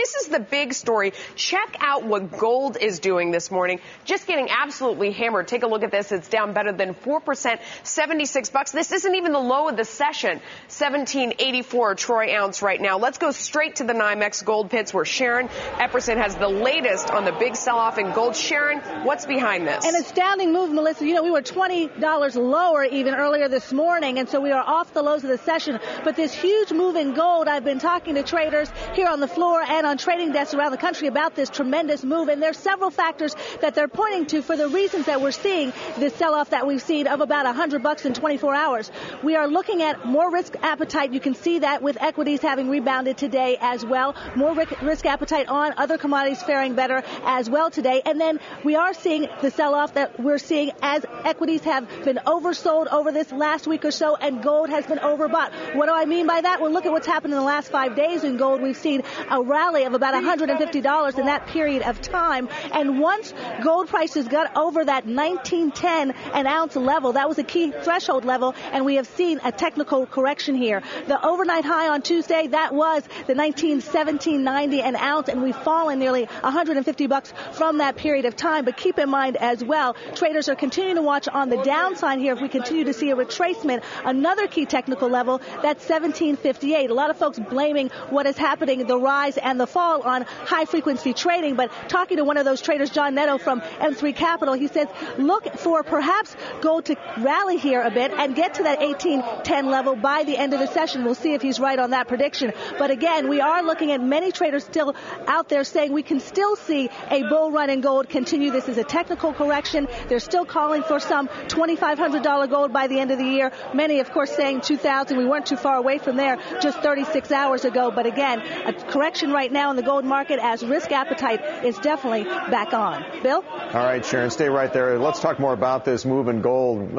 this is the big story. Check out what gold is doing this morning. Just getting absolutely hammered. Take a look at this. It's down better than 4%, 76 bucks. This isn't even the low of the session. 1784 a troy ounce right now. Let's go straight to the NYMEX gold pits where Sharon Epperson has the latest on the big sell-off in gold. Sharon, what's behind this? An astounding move, Melissa. You know, we were $20 lower even earlier this morning, and so we are off the lows of the session. But this huge move in gold, I've been talking to traders here on the floor and on trading desks around the country about this tremendous move, and there's several factors that they're pointing to for the reasons that we're seeing this sell-off that we've seen of about $100 in 24 hours. We are looking at more risk appetite. You can see that with equities having rebounded today as well. More risk appetite on other commodities faring better as well today. And then we are seeing the sell-off that we're seeing as equities have been oversold over this last week or so, and gold has been overbought. What do I mean by that? Well, look at what's happened in the last 5 days in gold. We've seen a rally of about $150 in that period of time. And once gold prices got over that $19.10 an ounce level, that was a key threshold level, and we have seen a technical correction here. The overnight high on Tuesday, that was the $19.1790 an ounce, and we've fallen nearly $150 from that period of time. But keep in mind as well, traders are continuing to watch on the downside here. If we continue to see a retracement, another key technical level, that's $17.58. A lot of folks blaming what is happening, the rise and the fall, on high-frequency trading. But talking to one of those traders, John Netto from M3 Capital, he says, look for perhaps gold to rally here a bit and get to that 18.10 level by the end of the session. We'll see if he's right on that prediction. But again, we are looking at many traders still out there saying we can still see a bull run in gold continue. This is a technical correction. They're still calling for some $2,500 gold by the end of the year. Many, of course, saying 2,000. We weren't too far away from there just 36 hours ago. But again, a correction right now in the gold market as risk appetite is definitely back on. Bill? All right, Sharon, stay right there. Let's talk more about this move in gold,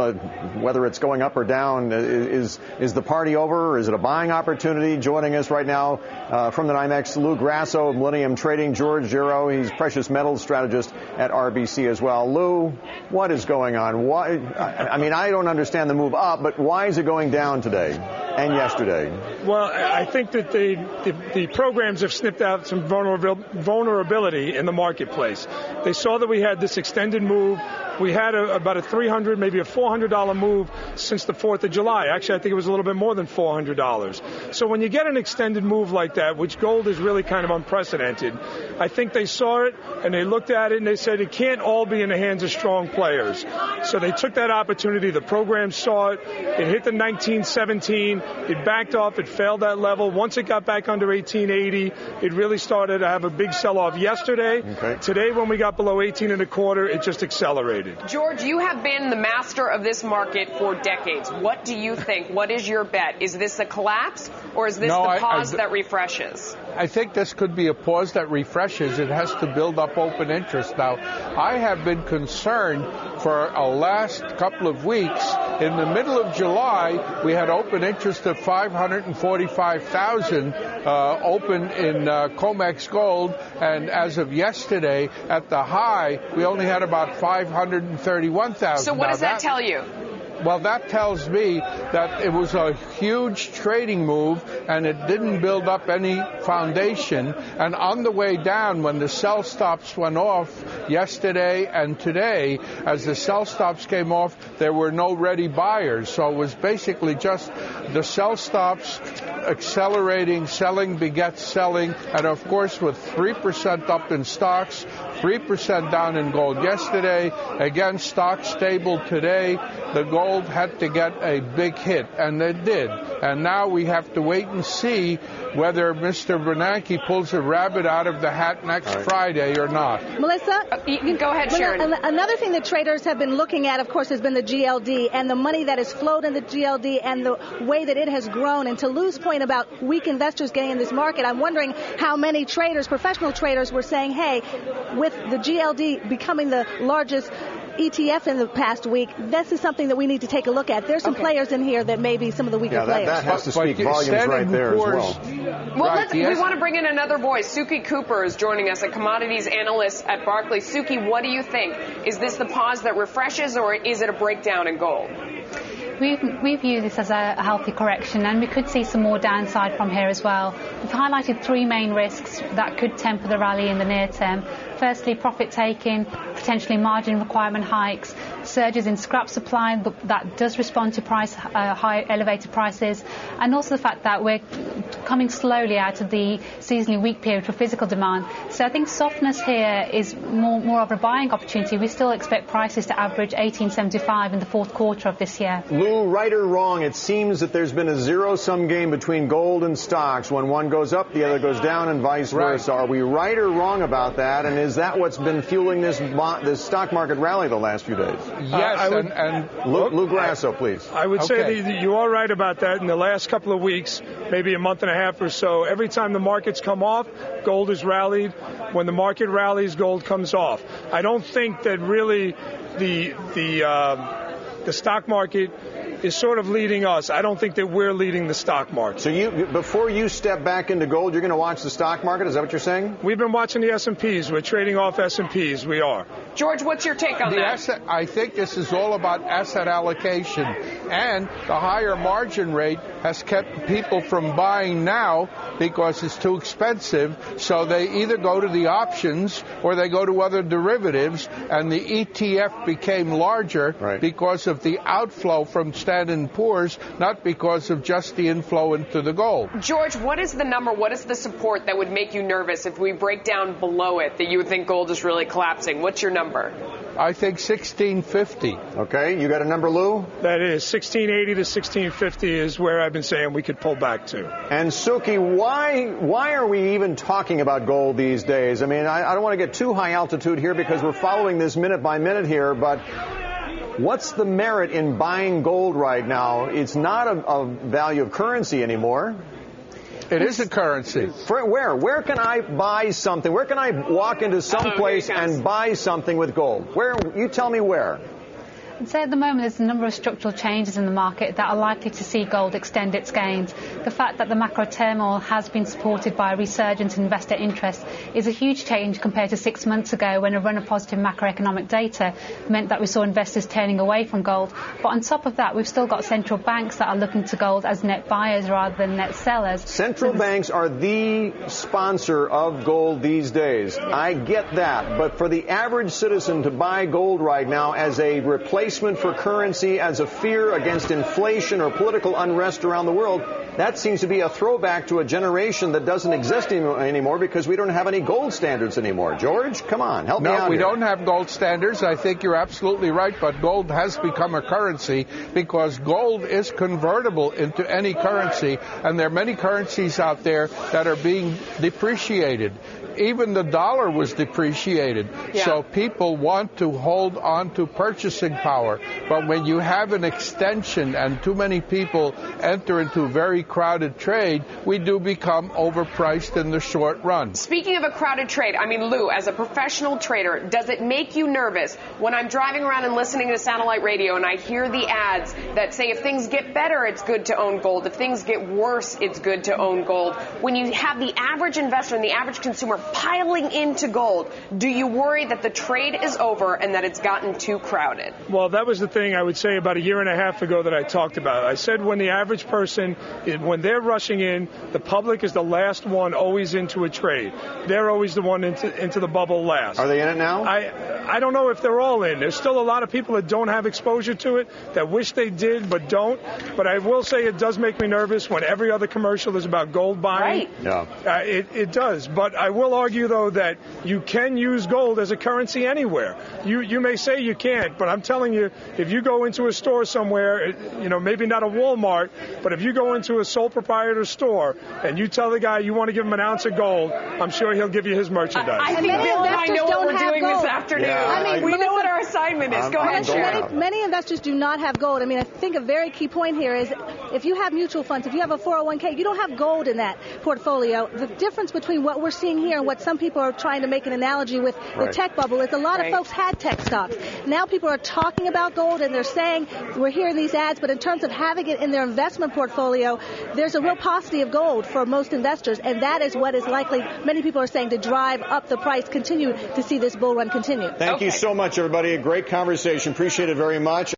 whether it's going up or down. Is the party over, or is it a buying opportunity? Joining us right now from the NYMEX, Lou Grasso of Millennium Trading, George Giro, he's precious metals strategist at RBC as well. Lou, what is going on? Why? I mean, I don't understand the move up, but why is it going down today and yesterday? Well, I think that the programs have snipped out some vulnerability in the marketplace. They saw that we had this extended move. We had about a $300, maybe a $400 move since the 4th of July. Actually, I think it was a little bit more than $400. So when you get an extended move like that, which gold is really kind of unprecedented, I think they saw it and they looked at it and they said it can't all be in the hands of strong players. So they took that opportunity. The program saw it. It hit the 1917. It backed off. It failed that level. Once it got back under 1880, it really started to have a big sell-off yesterday. Okay. Today, when we got below 18 and a quarter, it just accelerated. George, you have been the master of this market for decades. What do you think? What is your bet? Is this a collapse, or is this the pause that refreshes? I think this could be a pause that refreshes. It has to build up open interest. Now, I have been concerned for a last couple of weeks. In the middle of July, we had open interest of 545,000 open in COMEX gold, and as of yesterday, at the high, we only had about 531,000. So what does that tell you? Well, that tells me that it was a huge trading move and it didn't build up any foundation. And on the way down, when the sell stops went off yesterday and today, as the sell stops came off, there were no ready buyers. So it was basically just the sell stops accelerating, selling begets selling. And of course, with 3% up in stocks, 3% down in gold yesterday, again, stocks stable today, the gold had to get a big hit, and it did. And now we have to wait and see whether Mr. Bernanke pulls a rabbit out of the hat next Friday or not. Melissa? You can go ahead, Sharon. Another thing that traders have been looking at, of course, has been the GLD and the money that has flowed in the GLD and the way that it has grown. And to Lou's point about weak investors getting in this market, I'm wondering how many traders, professional traders, were saying, hey, with the GLD becoming the largest ETF in the past week, this is something that we need to take a look at. There's some players in here that may be some of the weaker players. That has to speak volumes right there as well. Well, we want to bring in another voice. Suki Cooper is joining us, a commodities analyst at Barclays. Suki, what do you think? Is this the pause that refreshes, or is it a breakdown in gold? We view this as a healthy correction, and we could see some more downside from here as well. We've highlighted three main risks that could temper the rally in the near term. Firstly, profit taking, potentially margin requirement hikes, surges in scrap supply that does respond to high elevated prices, and also the fact that we're coming slowly out of the seasonally weak period for physical demand. So I think softness here is more of a buying opportunity. We still expect prices to average 1875 in the fourth quarter of this year. Lou, right or wrong, it seems that there's been a zero-sum game between gold and stocks. When one goes up, the other goes down, and vice versa. Are we right or wrong about that? And is that what's been fueling this stock market rally the last few days? Yes, and Lou Grasso, please. I would say that you are right about that. In the last couple of weeks, maybe a month and a half or so, every time the markets come off, gold is rallied. When the market rallies, gold comes off. I don't think that really the stock market is sort of leading us. I don't think that we're leading the stock market. So before you step back into gold, you're going to watch the stock market? Is that what you're saying? We've been watching the S&Ps. We're trading off S&Ps. We are. George, what's your take on that? I think this is all about asset allocation, and the higher margin rate has kept people from buying now because it's too expensive, so they either go to the options or they go to other derivatives, and the ETF became larger because of the outflow from Standard & Poor's, not because of just the inflow into the gold. George, what is the number, what is the support that would make you nervous if we break down below it that you would think gold is really collapsing? What's your number? I think 1650. Okay, you got a number, Lou? That is 1680 to 1650 is where I've been saying we could pull back to. And Suki, why are we even talking about gold these days? I mean, I don't want to get too high altitude here because we're following this minute by minute here, but what's the merit in buying gold right now? It's not a value of currency anymore. It is a currency. Where? Where can I buy something? Where can I walk into some place and buy something with gold? Where? You tell me where. I'd say at the moment there's a number of structural changes in the market that are likely to see gold extend its gains. The fact that the macro turmoil has been supported by a resurgence in investor interest is a huge change compared to 6 months ago when a run of positive macroeconomic data meant that we saw investors turning away from gold. But on top of that, we've still got central banks that are looking to gold as net buyers rather than net sellers. Central banks are the sponsor of gold these days. I get that. But for the average citizen to buy gold right now as a replacement for currency, as a fear against inflation or political unrest around the world, that seems to be a throwback to a generation that doesn't exist anymore because we don't have any gold standards anymore. George, come on, help me out. No, we don't have gold standards. I think you're absolutely right, but gold has become a currency because gold is convertible into any currency, and there are many currencies out there that are being depreciated. Even the dollar was depreciated. Yeah. So people want to hold on to purchasing power. But when you have an extension and too many people enter into a very crowded trade, we do become overpriced in the short run. Speaking of a crowded trade, I mean, Lou, as a professional trader, does it make you nervous when I'm driving around and listening to satellite radio and I hear the ads that say if things get better, it's good to own gold. If things get worse, it's good to own gold. When you have the average investor and the average consumer piling into gold, do you worry that the trade is over and that it's gotten too crowded? Well, that was the thing I would say about a year and a half ago that I talked about. I said when the average person, when they're rushing in, the public is the last one always into a trade. They're always the one into the bubble last. Are they in it now? I don't know if they're all in. There's still a lot of people that don't have exposure to it, that wish they did but don't. But I will say it does make me nervous when every other commercial is about gold buying. Right. Yeah. It does. But I will argue, though, that you can use gold as a currency anywhere. You may say you can't, but I'm telling you, if you go into a store somewhere, maybe not a Walmart, but if you go into a sole proprietor store and you tell the guy you want to give him an ounce of gold, I'm sure he'll give you his merchandise. I think Bill and I know what we're doing this afternoon. Yeah, we know what our assignment is. Go ahead, Sharon. Many investors do not have gold. I mean, I think a very key point here is if you have mutual funds, if you have a 401k, you don't have gold in that portfolio. The difference between what we're seeing here and what some people are trying to make an analogy with the tech bubble is a lot of folks had tech stocks. Now people are talking about gold and they're saying we're hearing these ads, but in terms of having it in their investment portfolio, there's a real paucity of gold for most investors, and that is what is likely, many people are saying, to drive up the price, continue to see this bull run continue. Thank you so much, everybody. A great conversation. Appreciate it very much.